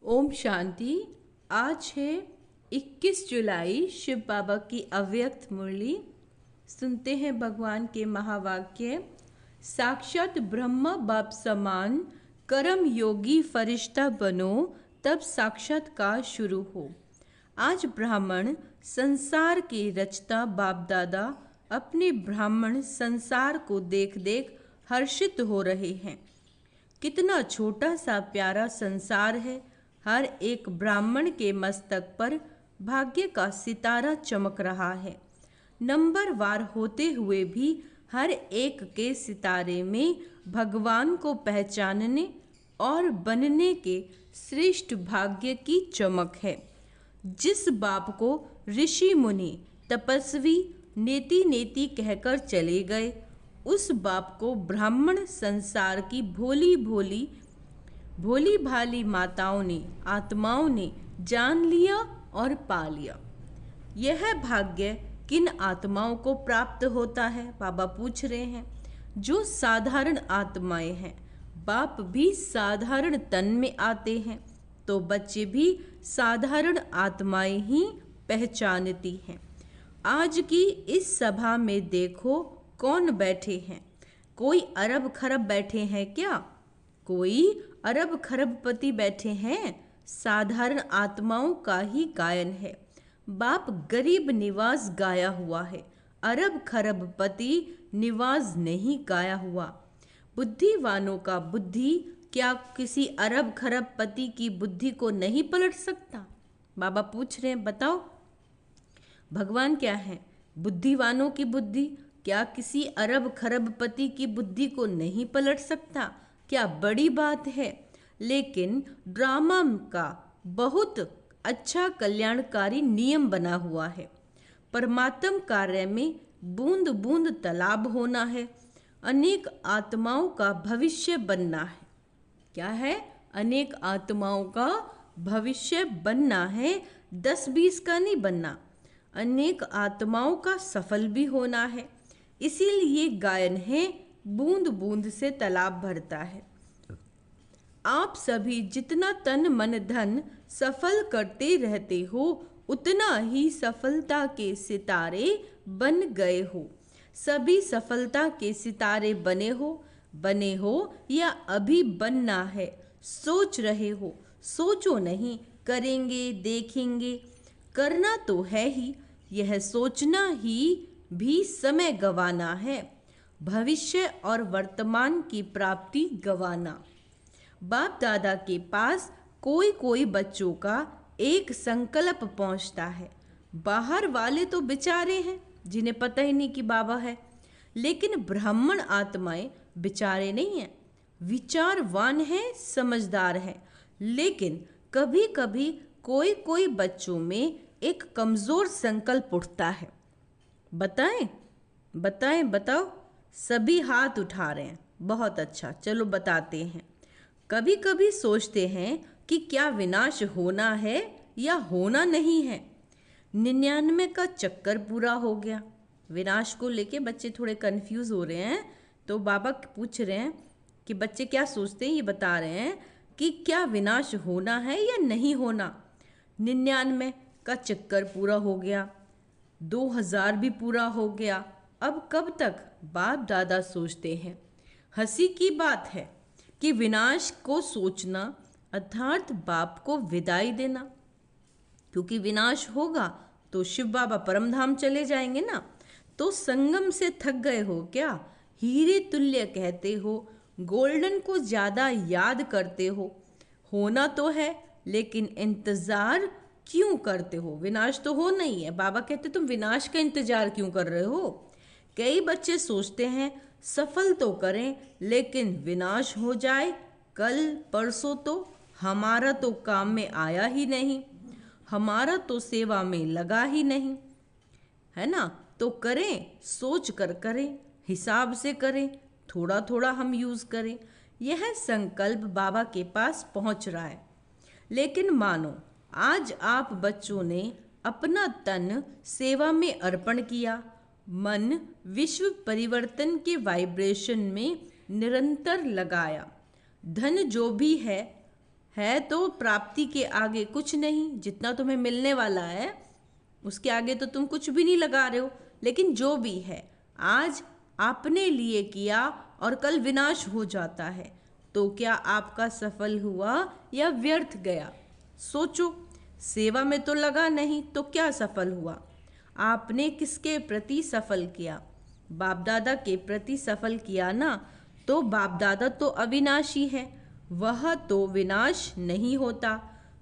ओम शांति। आज है 21 जुलाई, शिव बाबा की अव्यक्त मुरली। सुनते हैं भगवान के महावाक्य। साक्षात ब्रह्म बाप समान, कर्म योगी फरिश्ता बनो, तब साक्षात्कार शुरू हो। आज ब्राह्मण संसार के रचता बाप दादा अपने ब्राह्मण संसार को देख देख हर्षित हो रहे हैं। कितना छोटा सा प्यारा संसार है। हर एक ब्राह्मण के मस्तक पर भाग्य का सितारा चमक रहा है। नंबरवार होते हुए भी हर एक के सितारे में भगवान को पहचानने और बनने के श्रेष्ठ भाग्य की चमक है। जिस बाप को ऋषि मुनि तपस्वी नेति नेति कहकर चले गए, उस बाप को ब्राह्मण संसार की भोली भाली माताओं ने, आत्माओं ने जान लिया और पा लिया। यह भाग्य किन आत्माओं को प्राप्त होता है? बाबा पूछ रहे हैं। जो साधारण आत्माएं हैं। बाप भी साधारण तन में आते हैं तो बच्चे भी साधारण आत्माएं ही पहचानती हैं। आज की इस सभा में देखो कौन बैठे हैं। कोई अरब खरब बैठे हैं क्या? कोई अरब खरबपति बैठे हैं? साधारण आत्माओं का ही गायन है। बाप गरीब निवास गाया हुआ है, अरब खरबपति निवास नहीं गाया हुआ। बुद्धिवानों का बुद्धि क्या किसी अरब खरबपति की बुद्धि को नहीं पलट सकता? बाबा पूछ रहे हैं, बताओ भगवान क्या है? बुद्धिवानों की बुद्धि क्या किसी अरब खरबपति की बुद्धि को नहीं पलट सकता? क्या बड़ी बात है। लेकिन ड्रामा का बहुत अच्छा कल्याणकारी नियम बना हुआ है। परमात्म कार्य में बूंद बूंद तालाब होना है। अनेक आत्माओं का भविष्य बनना है। क्या है? अनेक आत्माओं का भविष्य बनना है, 10-20 का नहीं बनना। अनेक आत्माओं का सफल भी होना है। इसीलिए गायन है, बूंद बूंद से तालाब भरता है। आप सभी जितना तन मन धन सफल करते रहते हो, उतना ही सफलता के सितारे बन गए हो। सभी सफलता के सितारे बने हो या अभी बनना है। सोच रहे हो, सोचो नहीं, करेंगे देखेंगे। करना तो है ही, यह सोचना ही भी समय गंवाना है। भविष्य और वर्तमान की प्राप्ति गंवाना। बाप दादा के पास कोई बच्चों का एक संकल्प पहुंचता है। बाहर वाले तो बेचारे हैं जिन्हें पता ही नहीं कि बाबा है। लेकिन ब्राह्मण आत्माएं बेचारे नहीं हैं, विचारवान हैं, समझदार हैं। लेकिन कभी कभी कोई बच्चों में एक कमजोर संकल्प उठता है। बताओ। सभी हाथ उठा रहे हैं, बहुत अच्छा, चलो बताते हैं। कभी कभी सोचते हैं कि क्या विनाश होना है या होना नहीं है। 99 का चक्कर पूरा हो गया। विनाश को लेके बच्चे थोड़े कंफ्यूज हो रहे हैं, तो बाबा पूछ रहे हैं कि बच्चे क्या सोचते हैं। ये बता रहे हैं कि क्या विनाश होना है या नहीं होना। 99 का चक्कर पूरा हो गया, 2000 भी पूरा हो गया। अब कब तक? बाप दादा सोचते हैं। हंसी की बात है कि विनाश को सोचना अर्थात बाप को विदाई देना, क्योंकि विनाश होगा तो शिव बाबा परमधाम चले जाएंगे ना। तो संगम से थक गए हो क्या? हीरे तुल्य कहते हो, गोल्डन को ज़्यादा याद करते हो। होना तो है, लेकिन इंतज़ार क्यों करते हो? विनाश तो हो नहीं है। बाबा कहते तुम विनाश का इंतजार क्यों कर रहे हो? कई बच्चे सोचते हैं सफल तो करें, लेकिन विनाश हो जाए कल परसों तो हमारा तो काम में आया ही नहीं, हमारा तो सेवा में लगा ही नहीं, है ना। तो करें, सोच कर करें, हिसाब से करें, थोड़ा थोड़ा हम यूज़ करें। यह संकल्प बाबा के पास पहुंच रहा है। लेकिन मानो आज आप बच्चों ने अपना तन सेवा में अर्पण किया, मन विश्व परिवर्तन के वाइब्रेशन में निरंतर लगाया। धन जो भी है है तो प्राप्ति के आगे कुछ नहीं, जितना तुम्हें मिलने वाला है उसके आगे तो तुम कुछ भी नहीं लगा रहे हो। लेकिन जो भी है आज आपने लिए किया और कल विनाश हो जाता है, तो क्या आपका सफल हुआ या व्यर्थ गया? सोचो, सेवा में तो लगा नहीं तो क्या सफल हुआ? आपने किसके प्रति सफल किया? बाप दादा के प्रति सफल किया ना, तो बाप दादा तो अविनाशी है, वह तो विनाश नहीं होता।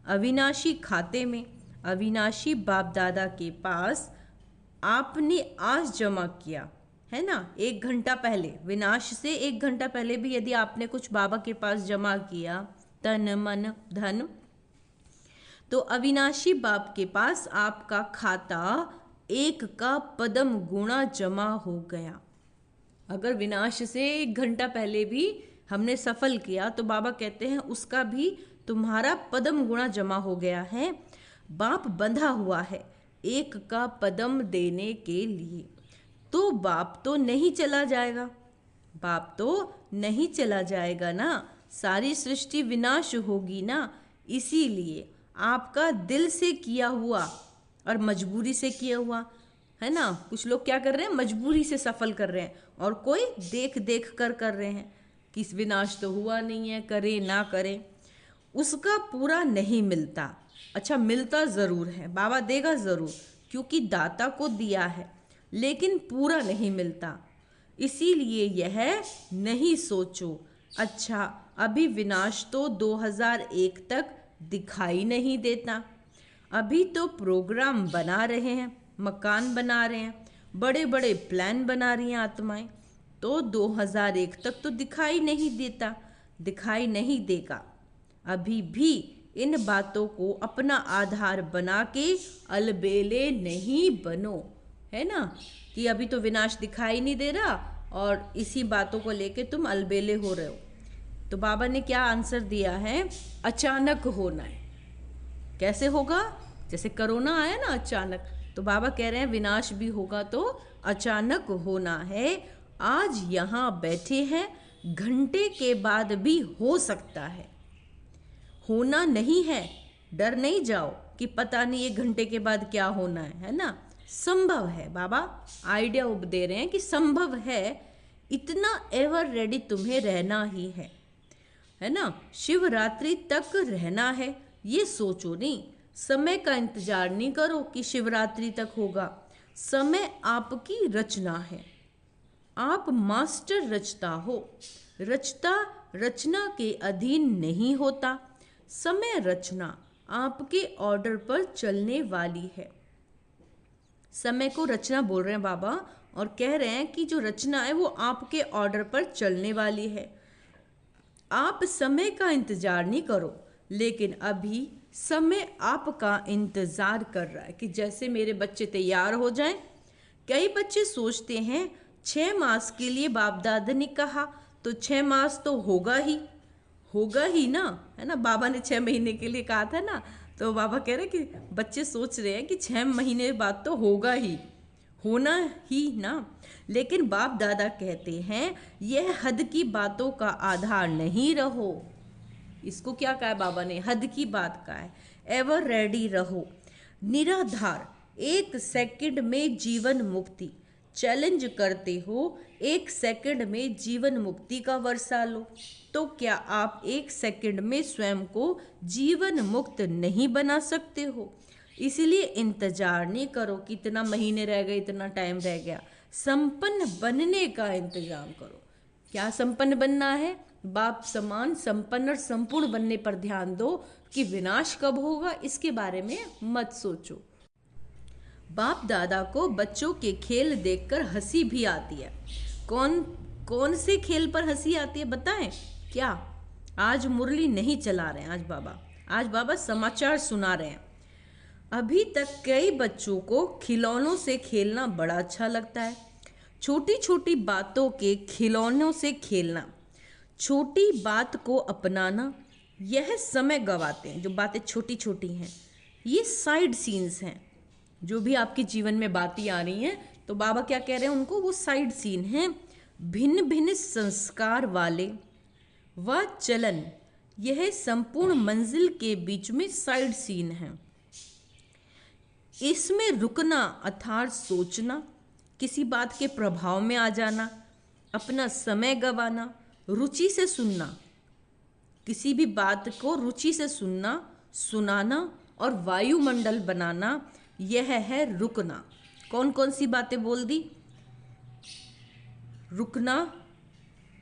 अविनाशी खाते में अविनाशी बाप दादा के पास आपने आज जमा किया है ना, 1 घंटा पहले, विनाश से 1 घंटा पहले भी यदि आपने कुछ बाबा के पास जमा किया, तन मन धन, तो अविनाशी बाप के पास आपका खाता 1 का पदम गुणा जमा हो गया। अगर विनाश से 1 घंटा पहले भी हमने सफल किया तो बाबा कहते हैं उसका भी तुम्हारा पदम गुणा जमा हो गया है। बाप बंधा हुआ है 1 का पदम देने के लिए, तो बाप तो नहीं चला जाएगा, बाप तो नहीं चला जाएगा ना, सारी सृष्टि विनाश होगी ना। इसीलिए आपका दिल से किया हुआ और मजबूरी से किया हुआ है ना, कुछ लोग क्या कर रहे हैं, मजबूरी से सफल कर रहे हैं, और कोई देख देख कर रहे हैं कि विनाश तो हुआ नहीं है, करे ना करे, उसका पूरा नहीं मिलता। अच्छा, मिलता ज़रूर है, बाबा देगा ज़रूर, क्योंकि दाता को दिया है, लेकिन पूरा नहीं मिलता। इसीलिए यह नहीं सोचो अच्छा अभी विनाश तो 2001 तक दिखाई नहीं देता, अभी तो प्रोग्राम बना रहे हैं, मकान बना रहे हैं, बड़े बड़े प्लान बना रही हैं आत्माएं, तो 2001 तक तो दिखाई नहीं देता, दिखाई नहीं देगा। अभी भी इन बातों को अपना आधार बना के अलबेले नहीं बनो, है ना, कि अभी तो विनाश दिखाई नहीं दे रहा और इसी बातों को लेके तुम अलबेले हो रहे हो। तो बाबा ने क्या आंसर दिया है, अचानक होना है। कैसे होगा? जैसे कोरोना आया ना अचानक, तो बाबा कह रहे हैं विनाश भी होगा तो अचानक होना है। आज यहाँ बैठे हैं, घंटे के बाद भी हो सकता है, होना नहीं है। डर नहीं जाओ कि पता नहीं 1 घंटे के बाद क्या होना है ना, संभव है। बाबा आइडिया दे रहे हैं कि संभव है, इतना एवर रेडी तुम्हें रहना ही है ना। शिवरात्रि तक रहना है, ये सोचो नहीं, समय का इंतजार नहीं करो कि शिवरात्रि तक होगा। समय आपकी रचना है, आप मास्टर रचता हो, रचता रचना के अधीन नहीं होता। समय रचना आपके ऑर्डर पर चलने वाली है। समय को रचना बोल रहे हैं बाबा, और कह रहे हैं कि जो रचना है वो आपके ऑर्डर पर चलने वाली है। आप समय का इंतजार नहीं करो, लेकिन अभी समय आपका इंतजार कर रहा है कि जैसे मेरे बच्चे तैयार हो जाएं। कई बच्चे सोचते हैं 6 मास के लिए बाप दादा ने कहा तो 6 मास तो होगा ही ना, है ना। बाबा ने 6 महीने के लिए कहा था ना, तो बाबा कह रहे हैं कि बच्चे सोच रहे हैं कि 6 महीने बाद तो होना ही ना। लेकिन बाप दादा कहते हैं यह हद की बातों का आधार नहीं रहो। इसको क्या कहा है बाबा ने? हद की बात का है। एवर रेडी रहो, निराधार, 1 सेकंड में जीवन मुक्ति। चैलेंज करते हो 1 सेकंड में जीवन मुक्ति का वर्षा लो, तो क्या आप 1 सेकंड में स्वयं को जीवन मुक्त नहीं बना सकते हो? इसलिए इंतजार नहीं करो कि इतना महीने रह गए, इतना टाइम रह गया। संपन्न बनने का इंतजाम करो। क्या संपन्न बनना है? बाप समान संपन्न और संपूर्ण बनने पर ध्यान दो कि विनाश कब होगा इसके बारे में मत सोचो। बाप दादा को बच्चों के खेल देखकर हंसी भी आती है। कौन से खेल पर हंसी आती है बताएं? क्या आज मुरली नहीं चला रहे हैं, आज बाबा समाचार सुना रहे हैं। अभी तक कई बच्चों को खिलौनों से खेलना बड़ा अच्छा लगता है। छोटी छोटी बातों के खिलौनों से खेलना, छोटी बात को अपनाना, यह समय गवाते हैं। जो बातें छोटी छोटी हैं ये साइड सीन्स हैं। जो भी आपके जीवन में बातें आ रही हैं तो बाबा क्या कह रहे हैं उनको, वो साइड सीन हैं। भिन्न भिन्न संस्कार वाले व चलन यह संपूर्ण मंजिल के बीच में साइड सीन है। इसमें रुकना अर्थात सोचना, किसी बात के प्रभाव में आ जाना, अपना समय गंवाना, रुचि से सुनना, किसी भी बात को रुचि से सुनना, सुनाना और वायुमंडल बनाना, यह है रुकना। कौन कौन सी बातें बोल दी? रुकना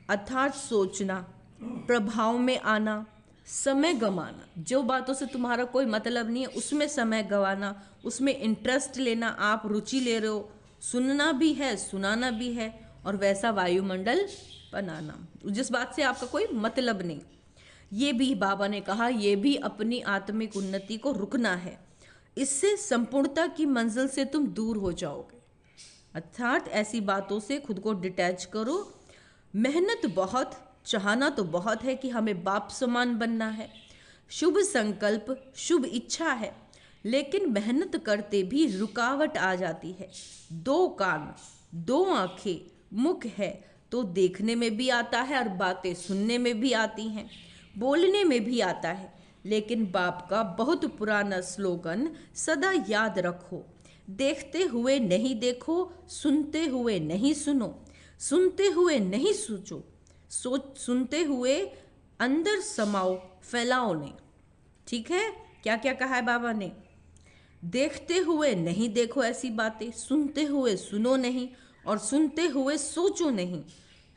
अर्थात सोचना, प्रभाव में आना, समय गंवाना, जो बातों से तुम्हारा कोई मतलब नहीं है उसमें समय गंवाना, उसमें इंटरेस्ट लेना, आप रुचि ले रहे हो, सुनना भी है सुनाना भी है, और वैसा वायुमंडल बनाना जिस बात से आपका कोई मतलब नहीं। ये भी बाबा ने कहा, ये भी अपनी आत्मिक उन्नति को रुकना है। इससे संपूर्णता की मंजिल से तुम दूर हो जाओगे। अर्थात ऐसी बातों से खुद को डिटैच करो। मेहनत बहुत, चाहना तो बहुत है कि हमें बाप समान बनना है, शुभ संकल्प शुभ इच्छा है, लेकिन मेहनत करते भी रुकावट आ जाती है। दो कान, दो आंखें, मुख है तो देखने में भी आता है और बातें सुनने में भी आती हैं, बोलने में भी आता है। लेकिन बाप का बहुत पुराना स्लोगन सदा याद रखो, देखते हुए नहीं देखो, सुनते हुए नहीं सुनो, सुनते हुए नहीं सोचो, सुनते हुए अंदर समाओ, फैलाओ नहीं। ठीक है, क्या क्या कहा है बाबा ने? देखते हुए नहीं देखो ऐसी बातें, सुनते हुए सुनो नहीं, और सुनते हुए सोचो नहीं,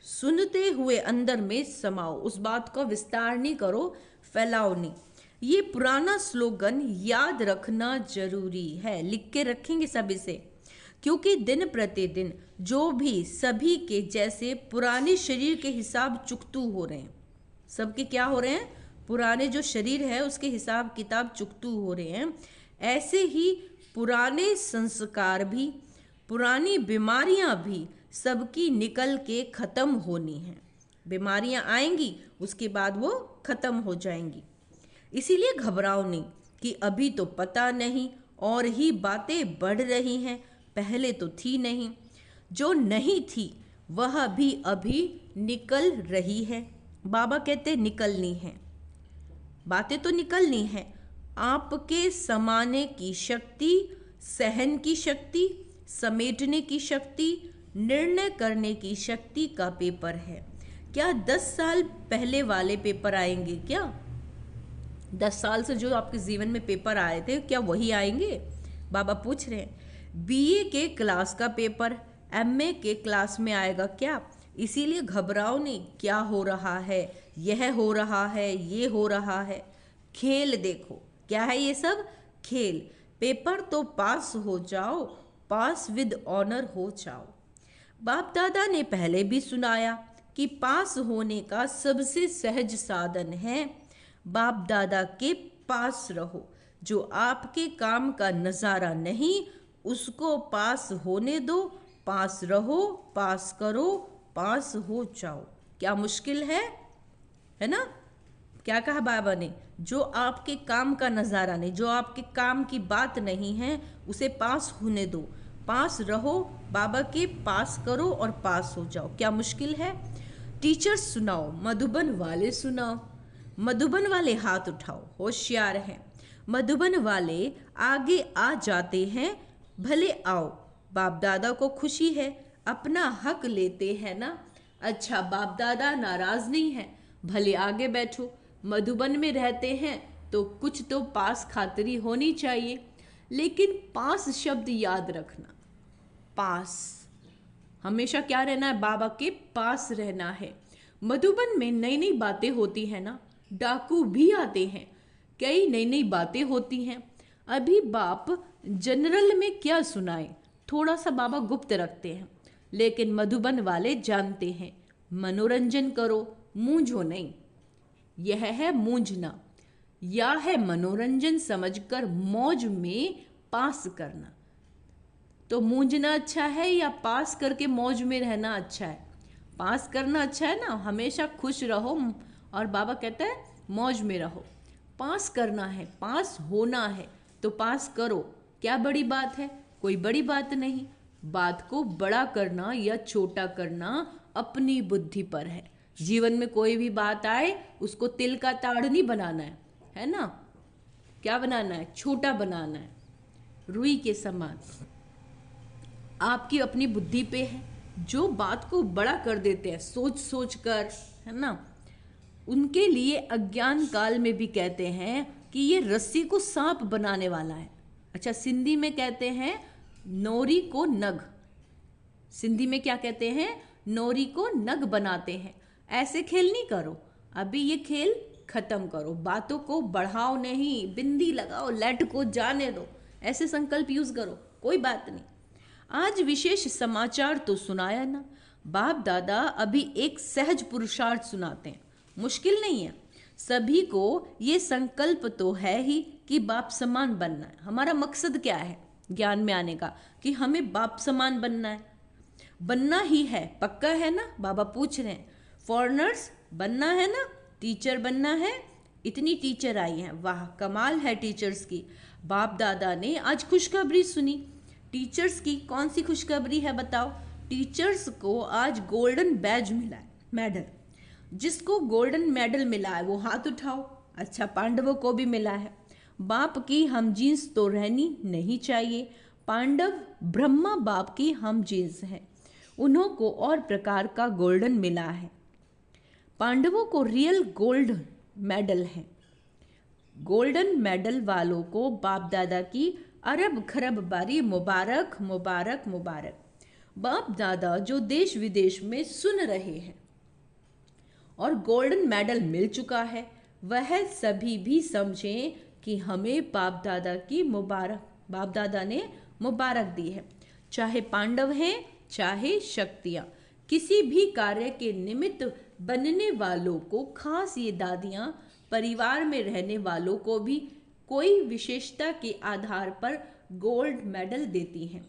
सुनते हुए अंदर में समाओ, उस बात का विस्तार नहीं करो, फैलाओ नहीं। ये पुराना स्लोगन याद रखना जरूरी है, लिख के रखेंगे सब इसे, क्योंकि दिन प्रतिदिन जो भी सभी के जैसे पुराने शरीर के हिसाब चुकतू हो रहे हैं, सबके क्या हो रहे हैं? पुराने जो शरीर है उसके हिसाब किताब चुकतू हो रहे हैं। ऐसे ही पुराने संस्कार भी, पुरानी बीमारियां भी सबकी निकल के ख़त्म होनी है। बीमारियां आएंगी उसके बाद वो ख़त्म हो जाएंगी। इसीलिए घबराओ नहीं कि अभी तो पता नहीं और ही बातें बढ़ रही हैं, पहले तो थी नहीं। जो नहीं थी वह भी अभी निकल रही है। बाबा कहते निकलनी है, बातें तो निकलनी है। आपके समाने की शक्ति, सहन की शक्ति, समेटने की शक्ति, निर्णय करने की शक्ति का पेपर है। क्या 10 साल पहले वाले पेपर आएंगे? क्या 10 साल से जो आपके जीवन में पेपर आए थे क्या वही आएंगे? बाबा पूछ रहे हैं। बीए के क्लास का पेपर एमए के क्लास में आएगा क्या? इसीलिए घबराओ नहीं। क्या हो रहा है? यह हो रहा है, ये हो रहा है। खेल देखो, क्या है ये सब? खेल। पेपर तो पास हो जाओ, पास विद ऑनर हो जाओ। बाप दादा ने पहले भी सुनाया कि पास होने का सबसे सहज साधन है बाप दादा के पास रहो। जो आपके काम का नज़ारा नहीं उसको पास होने दो, पास रहो, पास करो, पास हो जाओ। क्या मुश्किल है ना? क्या कहा बाबा ने? जो आपके काम का नज़ारा नहीं, जो आपके काम की बात नहीं है उसे पास होने दो, पास रहो, बाबा के पास करो और पास हो जाओ। क्या मुश्किल है? टीचर्स सुनाओ, मधुबन वाले सुनाओ। मधुबन वाले हाथ उठाओ, होशियार हैं। मधुबन वाले आगे आ जाते हैं, भले आओ। बाप दादा को खुशी है, अपना हक लेते हैं ना। अच्छा, बाप दादा नाराज नहीं है, भले आगे बैठो। मधुबन में रहते हैं तो कुछ तो पास खातिरी होनी चाहिए, लेकिन पास शब्द याद रखना। पास हमेशा क्या रहना है? बाबा के पास रहना है। मधुबन में नई नई बातें होती हैं ना, डाकू भी आते हैं, कई नई नई बातें होती हैं। अभी बाप जनरल में क्या सुनाए, थोड़ा सा बाबा गुप्त रखते हैं, लेकिन मधुबन वाले जानते हैं। मनोरंजन करो, मूंझो नहीं। यह है मूंझना, या है मनोरंजन समझकर मौज में पास करना। तो मूंझना अच्छा है या पास करके मौज में रहना अच्छा है? पास करना अच्छा है ना, हमेशा खुश रहो। और बाबा कहता है मौज में रहो। पास करना है, पास होना है तो पास करो। क्या बड़ी बात है? कोई बड़ी बात नहीं। बात को बड़ा करना या छोटा करना अपनी बुद्धि पर है। जीवन में कोई भी बात आए उसको तिल का ताड़ नहीं बनाना है ना? क्या बनाना है? छोटा बनाना है, रुई के समान। आपकी अपनी बुद्धि पे है, जो बात को बड़ा कर देते हैं सोच सोच कर, है ना, उनके लिए अज्ञान काल में भी कहते हैं कि ये रस्सी को सांप बनाने वाला है। अच्छा, सिंधी में कहते हैं नोरी को नग। सिंधी में क्या कहते हैं? नोरी को नग बनाते हैं। ऐसे खेल नहीं करो, अभी ये खेल खत्म करो, बातों को बढ़ाओ नहीं, बिंदी लगाओ, लेट को जाने दो, ऐसे संकल्प यूज करो, कोई बात नहीं। आज विशेष समाचार तो सुनाया ना, बाप दादा अभी एक सहज पुरुषार्थ सुनाते हैं। मुश्किल नहीं है, सभी को ये संकल्प तो है ही कि बाप समान बनना है। हमारा मकसद क्या है ज्ञान में आने का? कि हमें बाप समान बनना है, बनना ही है, पक्का है ना? बाबा पूछ रहे हैं, फॉरेनर्स बनना है ना, टीचर बनना है। इतनी टीचर आई हैं, वाह कमाल है टीचर्स की। बाप दादा ने आज खुशखबरी सुनी। टीचर्स की कौन सी खुशखबरी है बताओ? टीचर्स को आज गोल्डन बैज मिला है, मेडल। जिसको गोल्डन मेडल मिला है वो हाथ उठाओ। अच्छा, पांडवों को भी मिला है। बाप की हम जींस तो रहनी नहीं चाहिए। पांडव ब्रह्मा बाप की हम जींस है, उन्हों को और प्रकार का गोल्डन मिला है। पांडवों को रियल गोल्ड मेडल है। गोल्डन मेडल वालों को बाप दादा की अरब खरब बारी मुबारक मुबारक मुबारक। बाप दादा जो देश विदेश में सुन रहे हैं और गोल्डन मेडल मिल चुका है, वह सभी भी समझें कि हमें बाप दादा की मुबारक, बाप दादा ने मुबारक दी है। चाहे पांडव हैं चाहे शक्तियाँ, किसी भी कार्य के निमित्त बनने वालों को, खास ये दादियाँ परिवार में रहने वालों को भी कोई विशेषता के आधार पर गोल्ड मेडल देती हैं।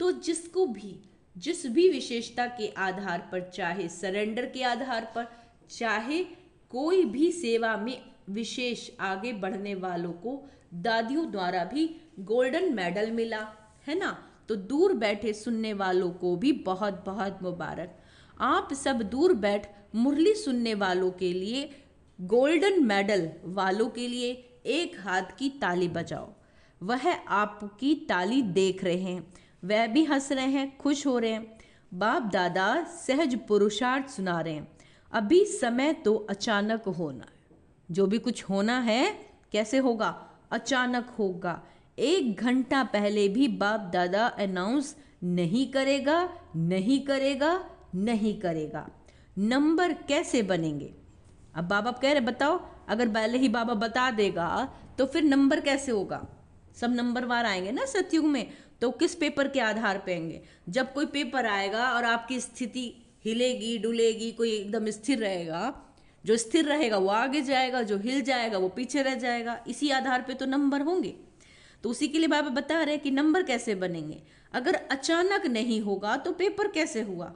तो जिसको भी जिस भी विशेषता के आधार पर, चाहे सरेंडर के आधार पर, चाहे कोई भी सेवा में विशेष आगे बढ़ने वालों को दादियों द्वारा भी गोल्डन मेडल मिला है ना। तो दूर बैठे सुनने वालों को भी बहुत बहुत मुबारक। आप सब दूर बैठ मुरली सुनने वालों के लिए, गोल्डन मेडल वालों के लिए एक हाथ की ताली बजाओ। वह आपकी ताली देख रहे हैं, वह भी हंस रहे हैं, खुश हो रहे हैं। बाप दादा सहज पुरुषार्थ सुना रहे हैं। अभी समय तो अचानक होना है, जो भी कुछ होना है कैसे होगा? अचानक होगा। 1 घंटा पहले भी बाप दादा अनाउंस नहीं करेगा, नहीं करेगा, नहीं करेगा। नंबर कैसे बनेंगे? अब बाबा कह रहे बताओ, अगर पहले ही बाबा बता देगा तो फिर नंबर कैसे होगा? सब नंबरवार आएंगे ना सतयुग में, तो किस पेपर के आधार पे आएंगे? जब कोई पेपर आएगा और आपकी स्थिति हिलेगी डुलेगी, कोई एकदम स्थिर रहेगा, जो स्थिर रहेगा वो आगे जाएगा, जो हिल जाएगा वो पीछे रह जाएगा। इसी आधार पे तो नंबर होंगे। तो उसी के लिए बाबा बता रहे हैं कि नंबर कैसे बनेंगे। अगर अचानक नहीं होगा तो पेपर कैसे हुआ,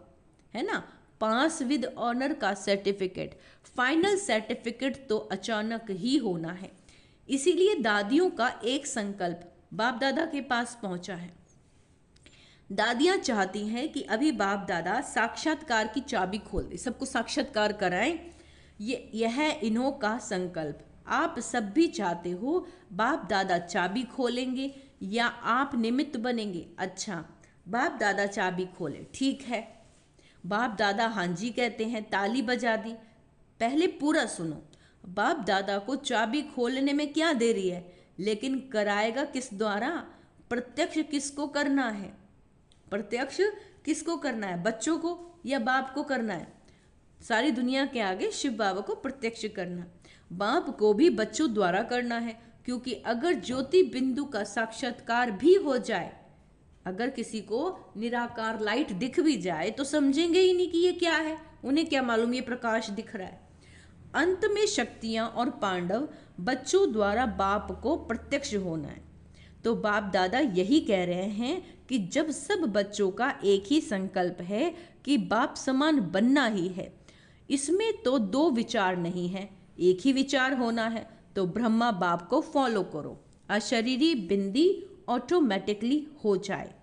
है ना? पास विद ऑनर का सर्टिफिकेट, फाइनल सर्टिफिकेट तो अचानक ही होना है। इसीलिए दादियों का एक संकल्प बाप दादा के पास पहुंचा है। दादियां चाहती हैं कि अभी बाप दादा साक्षात्कार की चाबी खोल दे, सबको साक्षात्कार कराएं। यह इन्हों का संकल्प। आप सब भी चाहते हो बाप दादा चाबी खोलेंगे या आप निमित्त बनेंगे? अच्छा, बाप दादा चाबी खोले, ठीक है। बाप दादा हाँ जी कहते हैं, ताली बजा दी। पहले पूरा सुनो, बाप दादा को चाबी खोलने में क्या देरी है, लेकिन कराएगा किस द्वारा? प्रत्यक्ष किसको करना है? प्रत्यक्ष किसको करना है? बच्चों को या बाप को करना है? सारी दुनिया के आगे शिव बाबा को प्रत्यक्ष करना। बाप को भी बच्चों द्वारा करना है, क्योंकि अगर ज्योति बिंदु का साक्षात्कार भी हो जाए, अगर किसी को निराकार लाइट दिख भी जाए तो समझेंगे ही नहीं कि ये क्या है। उन्हें क्या मालूम ये प्रकाश दिख रहा है। अंत में शक्तियां और पांडव बच्चों द्वारा बाप को प्रत्यक्ष होना है। तो बाप दादा यही कह रहे हैं कि जब सब बच्चों का एक ही संकल्प है कि बाप समान बनना ही है, इसमें तो 2 विचार नहीं है, एक ही विचार होना है। तो ब्रह्मा बाप को फॉलो करो, अशरीरी बिंदी ऑटोमेटिकली हो जाए,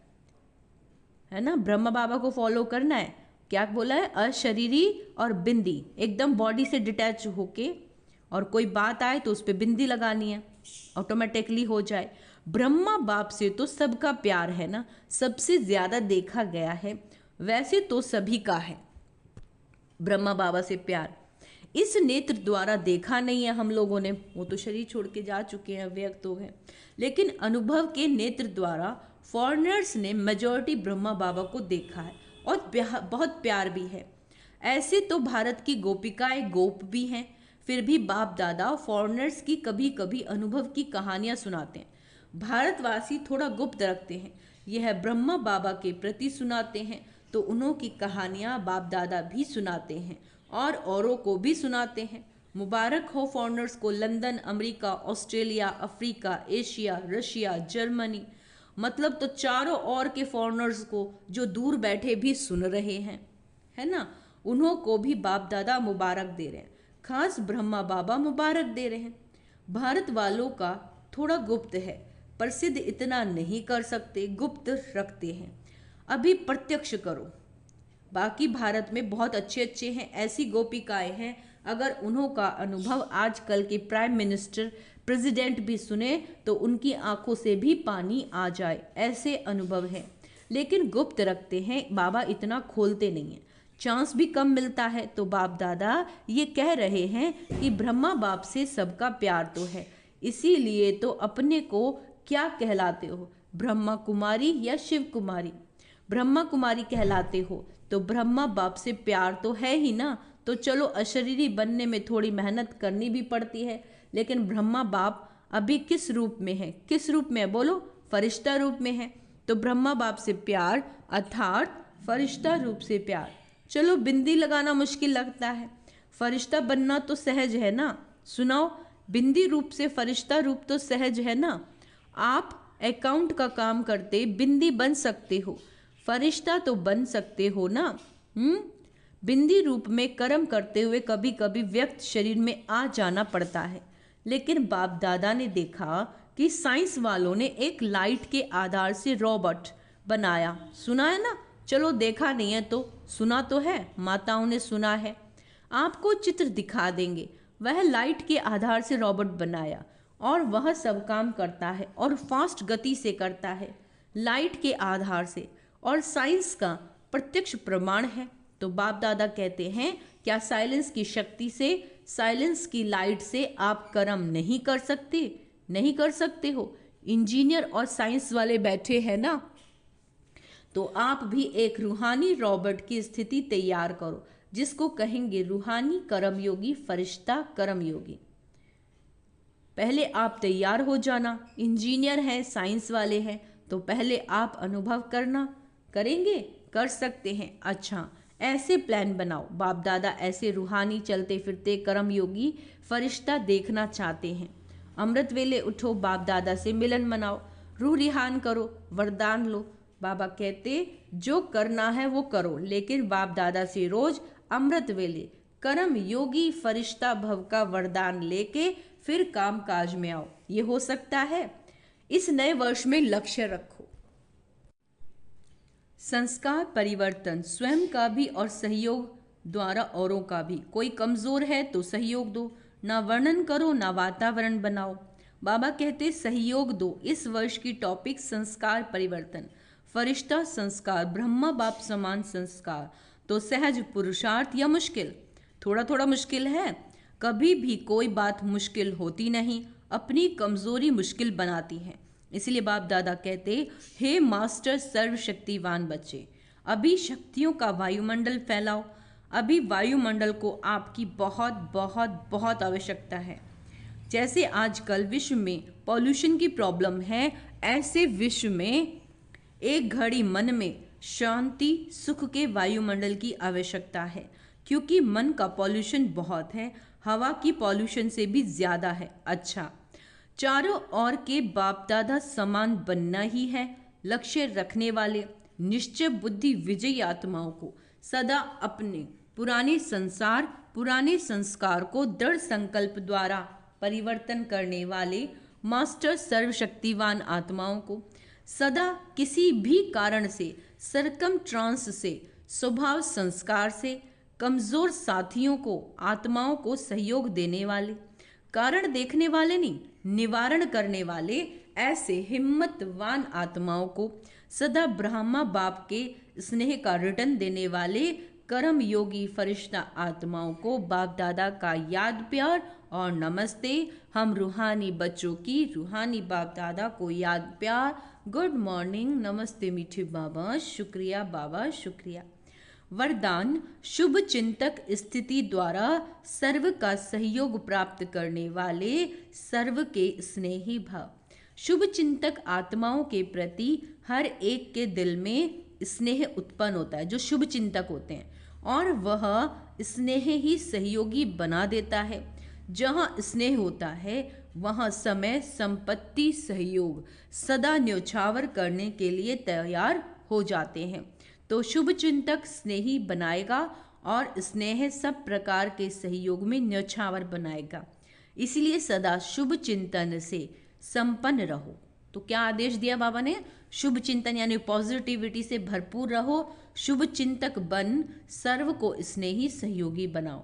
है ना? ब्रह्मा बाबा को फॉलो करना है, क्या बोला है? अशरीरी और बिंदी, एकदम बॉडी से डिटैच होके, और कोई बात आए तो उस पर बिंदी लगानी है, ऑटोमेटिकली हो जाए। ब्रह्मा बाप से तो सबका प्यार है ना, सबसे ज्यादा देखा गया है, वैसे तो सभी का है ब्रह्मा बाबा से प्यार। इस नेत्र द्वारा देखा नहीं है हम लोगों ने, वो तो शरीर छोड़ के जा चुके हैं, व्यक्त हो गए, लेकिन अनुभव के नेत्र द्वारा फॉरेनर्स ने मेजॉरिटी ब्रह्मा बाबा को देखा है और बहुत प्यार भी है। ऐसे तो भारत की गोपिकाएं गोप भी हैं, फिर भी बाप दादा फॉरेनर्स की कभी कभी अनुभव की कहानियां सुनाते हैं। भारतवासी थोड़ा गुप्त रखते हैं, यह ब्रह्मा बाबा के प्रति सुनाते हैं, तो उन्हों की कहानियां बाप दादा भी सुनाते हैं और औरों को भी सुनाते हैं। मुबारक हो फॉरेनर्स को, London, America, Australia, Africa, Asia, Russia, Germany, मतलब तो चारों ओर के फॉरेनर्स को जो दूर बैठे भी सुन रहे हैं, है ना, उन्हों को भी बाप दादा मुबारक दे रहे हैं, खास ब्रह्मा बाबा मुबारक दे रहे हैं। भारत वालों का थोड़ा गुप्त है, प्रसिद्ध इतना नहीं कर सकते, गुप्त रखते हैं, अभी प्रत्यक्ष करो। बाकी भारत में बहुत अच्छे अच्छे हैं, ऐसी गोपिकाएं हैं, अगर उन्हों का अनुभव आजकल के प्राइम मिनिस्टर, प्रेसिडेंट भी सुने तो उनकी आंखों से भी पानी आ जाए, ऐसे अनुभव हैं, लेकिन गुप्त रखते हैं, बाबा इतना खोलते नहीं हैं, चांस भी कम मिलता है। तो बाप दादा ये कह रहे हैं कि ब्रह्मा बाप से सबका प्यार तो है, इसीलिए तो अपने को क्या कहलाते हो, ब्रह्मा कुमारी या शिव कुमारी? ब्रह्मा कुमारी कहलाते हो, तो ब्रह्मा बाप से प्यार तो है ही ना। तो चलो, अशरीरी बनने में थोड़ी मेहनत करनी भी पड़ती है, लेकिन ब्रह्मा बाप अभी किस रूप में है? किस रूप में है बोलो? फरिश्ता रूप में है। तो ब्रह्मा बाप से प्यार अर्थात फरिश्ता रूप से प्यार। चलो, बिंदी लगाना मुश्किल लगता है, फरिश्ता बनना तो सहज है ना। सुनाओ, बिंदी रूप से फरिश्ता रूप तो सहज है ना। आप अकाउंट का काम करते बिंदी बन सकते हो, फरिश्ता तो बन सकते हो ना। बिंदी रूप में कर्म करते हुए कभी कभी व्यक्त शरीर में आ जाना पड़ता है, लेकिन बाप दादा ने देखा कि साइंस वालों ने एक लाइट के आधार से रोबोट बनाया, सुना है ना? चलो, देखा नहीं है तो सुना तो है, माताओं ने सुना है। आपको चित्र दिखा देंगे, वह लाइट के आधार से रोबोट बनाया और वह सब काम करता है और फास्ट गति से करता है, लाइट के आधार से, और साइंस का प्रत्यक्ष प्रमाण है। तो बाप दादा कहते हैं, क्या साइलेंस की शक्ति से, साइलेंस की लाइट से आप कर्म नहीं कर सकते? नहीं कर सकते हो। इंजीनियर और साइंस वाले बैठे हैं ना, तो आप भी एक रूहानी रॉबर्ट की स्थिति तैयार करो, जिसको कहेंगे रूहानी कर्मयोगी, फरिश्ता कर्मयोगी। पहले आप तैयार हो जाना, इंजीनियर हैं, साइंस वाले हैं, तो पहले आप अनुभव करना। करेंगे? कर सकते हैं। अच्छा, ऐसे प्लान बनाओ, बाप दादा ऐसे रूहानी चलते फिरते कर्मयोगी फरिश्ता देखना चाहते हैं। अमृत वेले उठो, बाप दादा से मिलन मनाओ, रूह रिहान करो, वरदान लो। बाबा कहते जो करना है वो करो, लेकिन बाप दादा से रोज अमृत वेले कर्म योगी फरिश्ता भव का वरदान लेके फिर काम काज में आओ। ये हो सकता है। इस नए वर्ष में लक्ष्य रखो, संस्कार परिवर्तन, स्वयं का भी और सहयोग द्वारा औरों का भी। कोई कमजोर है तो सहयोग दो, ना वर्णन करो ना वातावरण बनाओ। बाबा कहते सहयोग दो। इस वर्ष की टॉपिक संस्कार परिवर्तन, फरिश्ता संस्कार, ब्रह्मा बाप समान संस्कार। तो सहज पुरुषार्थ या मुश्किल? थोड़ा थोड़ा मुश्किल है, कभी भी कोई बात मुश्किल होती नहीं, अपनी कमजोरी मुश्किल बनाती है। इसलिए बाप दादा कहते, हे मास्टर सर्वशक्तिवान बच्चे, अभी शक्तियों का वायुमंडल फैलाओ। अभी वायुमंडल को आपकी बहुत बहुत बहुत आवश्यकता है। जैसे आजकल विश्व में पॉल्यूशन की प्रॉब्लम है, ऐसे विश्व में एक घड़ी मन में शांति सुख के वायुमंडल की आवश्यकता है, क्योंकि मन का पॉल्यूशन बहुत है, हवा की पॉल्यूशन से भी ज्यादा है। अच्छा, चारों ओर के बाप दादा समान बनना ही है। लक्ष्य रखने वाले निश्चय बुद्धि विजयी आत्माओं को सदा अपने पुराने संसार, पुराने संस्कार को दृढ़ संकल्प द्वारा परिवर्तन करने वाले मास्टर सर्वशक्तिवान आत्माओं को सदा किसी भी कारण से सरकम ट्रांस से स्वभाव संस्कार से कमजोर साथियों को, आत्माओं को सहयोग देने वाले, कारण देखने वाले नहीं, निवारण करने वाले ऐसे हिम्मतवान आत्माओं को, सदा ब्रह्मा बाप के स्नेह का रिटर्न देने वाले कर्म योगी फरिश्ता आत्माओं को बाप दादा का याद प्यार और नमस्ते। हम रूहानी बच्चों की रूहानी बाप दादा को याद प्यार। गुड मॉर्निंग, नमस्ते मीठे बाबा, शुक्रिया बाबा, शुक्रिया। वरदान, शुभ चिंतक स्थिति द्वारा सर्व का सहयोग प्राप्त करने वाले, सर्व के स्नेही भाव। शुभ चिंतक आत्माओं के प्रति हर एक के दिल में स्नेह उत्पन्न होता है, जो शुभ चिंतक होते हैं, और वह स्नेह ही सहयोगी बना देता है। जहाँ स्नेह होता है वहाँ समय, संपत्ति, सहयोग सदा न्यौछावर करने के लिए तैयार हो जाते हैं। तो शुभ चिंतक स्नेही बनाएगा और स्नेह सब प्रकार के सहयोग में न्यौछावर बनाएगा। इसलिए सदा शुभ चिंतन से संपन्न रहो। तो क्या आदेश दिया बाबा ने? शुभ चिंतन यानी पॉजिटिविटी से भरपूर रहो, शुभ चिंतक बन सर्व को स्नेही सहयोगी बनाओ।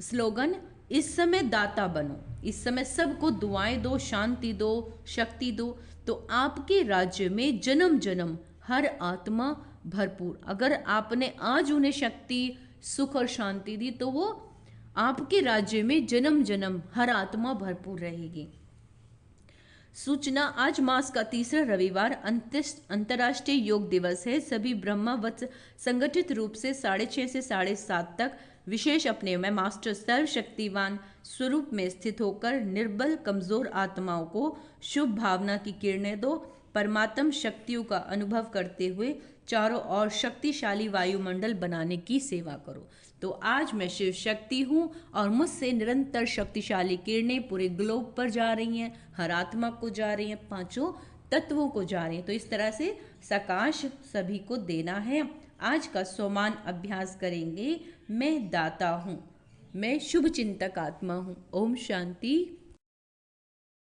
स्लोगन, इस समय दाता बनो, इस समय सबको दुआएं दो, शांति दो, शक्ति दो, तो आपके राज्य में जन्म जन्म हर आत्मा भरपूर। अगर आपने आज उन्हें शक्ति, सुख और शांति दी तो वो आपके राज्य में जन्म जन्म हर आत्मा भरपूर रहेगी। सूचना, आज मास का तीसरा रविवार अंतर्राष्ट्रीय योग दिवस है। सभी ब्रह्मवत्स संगठित रूप से 6:30 से 7:30 तक विशेष अपने में मास्टर सर्वशक्तिवान स्वरूप में स्थित होकर निर्बल कमजोर आत्माओं को शुभ भावना की किरणें दो। परमात्म शक्तियों का अनुभव करते हुए चारों ओर शक्तिशाली वायुमंडल बनाने की सेवा करो। तो आज मैं शिव शक्ति हूँ और मुझसे निरंतर शक्तिशाली किरणें पूरे ग्लोब पर जा रही हैं, हर आत्मा को जा रही हैं, पांचों तत्वों को जा रही हैं। तो इस तरह से सकाश सभी को देना है। आज का सोमान अभ्यास करेंगे। मैं दाता हूँ, मैं शुभ चिंतक आत्मा हूँ। ओम शांति।